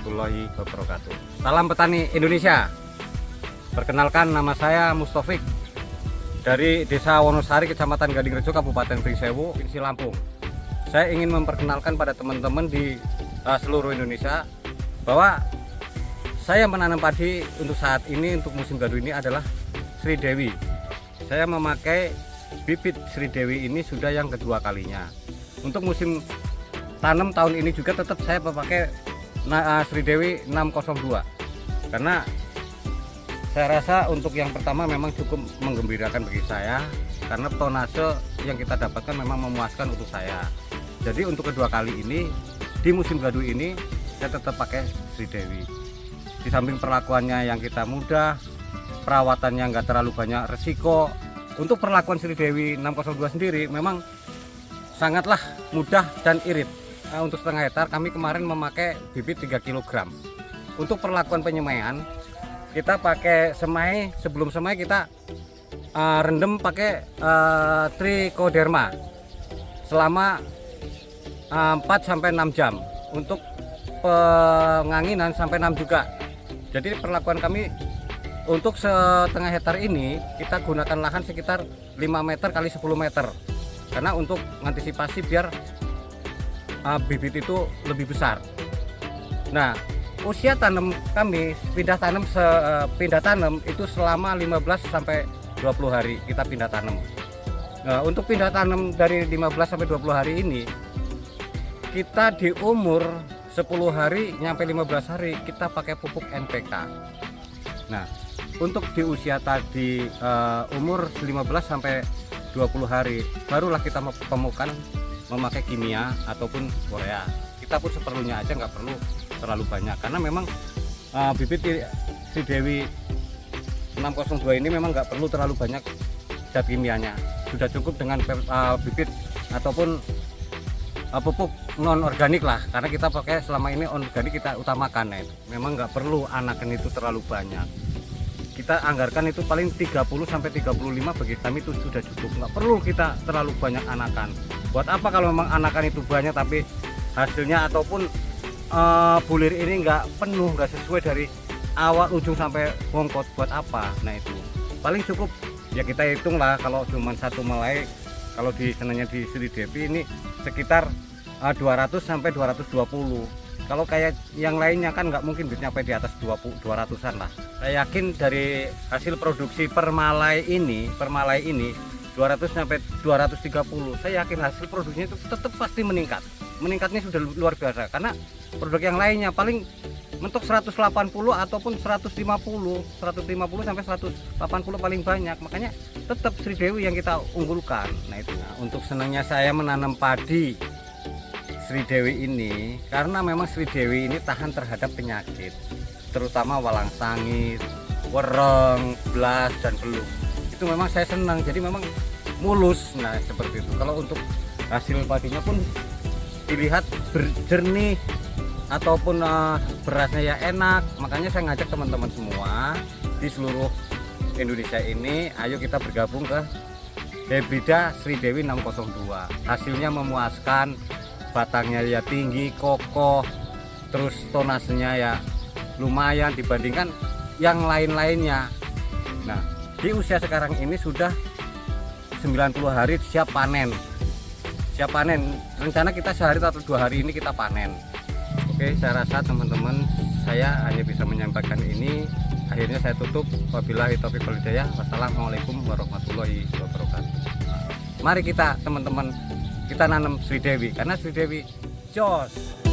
warahmatullahi wabarakatuh. Salam petani Indonesia. Perkenalkan, nama saya Mustofik dari Desa Wonosari, Kecamatan Gadingrejo, Kabupaten Pringsewu, Provinsi Lampung. Saya ingin memperkenalkan pada teman-teman di seluruh Indonesia bahwa saya menanam padi untuk saat ini, untuk musim gaduh ini adalah Sri Dewi. Saya memakai bibit Sri Dewi ini sudah yang kedua kalinya. Untuk musim tanam tahun ini juga tetap saya memakai Sri Dewi 602, karena saya rasa untuk yang pertama memang cukup menggembirakan bagi saya, karena tonase yang kita dapatkan memang memuaskan untuk saya. Jadi untuk kedua kali ini di musim gaduh ini saya tetap pakai Sri Dewi. Di samping perlakuannya yang kita mudah, perawatannya nggak terlalu banyak resiko. Untuk perlakuan Sri Dewi 602 sendiri memang sangatlah mudah dan irit. Untuk setengah hektar kami kemarin memakai bibit 3 kg. Untuk perlakuan penyemaian kita pakai semai, sebelum semai kita rendam pakai Trichoderma selama 4-6 jam untuk penganginan sampai 6 juga. Jadi perlakuan kami untuk setengah hektar ini kita gunakan lahan sekitar 5 meter kali 10 meter, karena untuk mengantisipasi biar bibit itu lebih besar. Nah, usia tanam kami pindah tanam itu selama 15 sampai 20 hari kita pindah tanam. Nah, untuk pindah tanam dari 15 sampai 20 hari ini kita di umur 10 hari nyampe 15 hari kita pakai pupuk NPK. Nah, untuk di usia tadi umur 15 sampai 20 hari barulah kita temukan memakai kimia ataupun Korea. Kita pun seperlunya aja, nggak perlu terlalu banyak, karena memang bibit Sri Dewi 602 ini memang nggak perlu terlalu banyak zat kimianya. Sudah cukup dengan bibit ataupun pupuk non organik lah, karena kita pakai selama ini organik kita utamakan. Memang nggak perlu anakan itu terlalu banyak. Kita anggarkan itu paling 30 sampai 35 bagi kami itu sudah cukup. Nggak perlu kita terlalu banyak anakan. Buat apa kalau memang anakan itu banyak tapi hasilnya ataupun bulir ini nggak penuh, nggak sesuai dari awal ujung sampai bongkot, buat apa? Nah itu paling cukup ya, kita hitung lah kalau cuma satu melai, kalau di senanya di Sri Dewi ini sekitar 200 sampai 220. Kalau kayak yang lainnya kan nggak mungkin bisa sampai di atas 200-an lah. Saya yakin dari hasil produksi per malai ini 200 sampai 230. Saya yakin hasil produksinya itu tetap pasti meningkat. Meningkatnya sudah luar biasa, karena produk yang lainnya paling mentok 180 ataupun 150 sampai 180 paling banyak. Makanya tetap Sri Dewi yang kita unggulkan. Nah itu. Nah, untuk senangnya saya menanam padi Sri Dewi ini karena memang Sri Dewi ini tahan terhadap penyakit, terutama walang sangit, wereng, blas, dan beluk. Itu memang saya senang, jadi memang mulus. Nah seperti itu. Kalau untuk hasil padinya pun dilihat jernih ataupun berasnya ya enak. Makanya saya ngajak teman-teman semua di seluruh Indonesia ini, ayo kita bergabung ke hibrida Sri Dewi 602. Hasilnya memuaskan, batangnya ya tinggi, kokoh, terus tonasenya ya lumayan dibandingkan yang lain-lainnya. Nah, di usia sekarang ini sudah 90 hari siap panen. Siap panen. Rencana kita sehari atau 2 hari ini kita panen. Oke, saya rasa teman-teman saya hanya bisa menyampaikan ini. Akhirnya saya tutup. Wabillahi taufiq wal hidayah. Wassalamualaikum warahmatullahi wabarakatuh. Mari kita teman-teman kita nanam Sri Dewi, karena Sri Dewi jos.